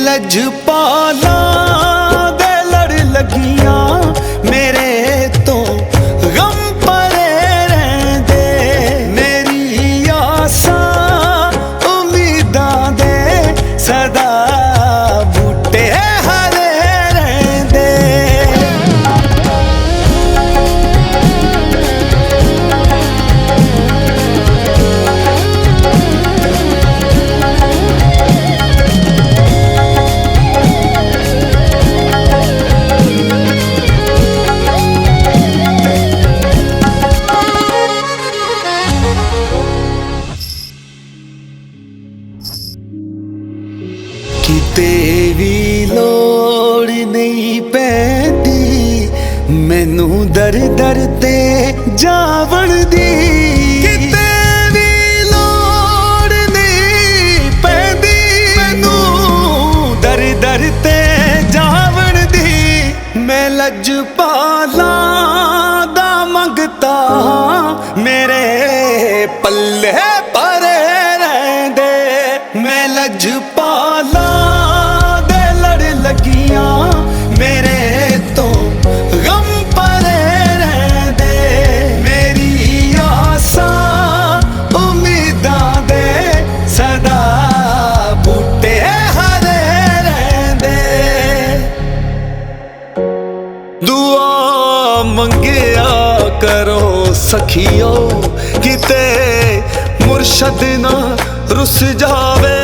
लजपाला दे लड़ लगियां मेरे तो गम परे रहंदे मेरी आसा उम्मीदां दे सदा बूटे हरे रहंदे। किते भी लोड़ नहीं पैंदी मैनू दर दर ते जावण दी। किते भी लोड़ नहीं पैंदी मैनू दर दर ते जावण दी। मैं लजपाला दा मंगता मेरे पल्ले परे रहंदे। मैं लजपाला दे लड़ लगियां मेरे तो गम परे रहंदे मेरी आसा उम्मीदां दे सदा बूटे हरे रहंदे। दुआ मंगिया करो सखियो किते मुर्शद ना रुस जावे।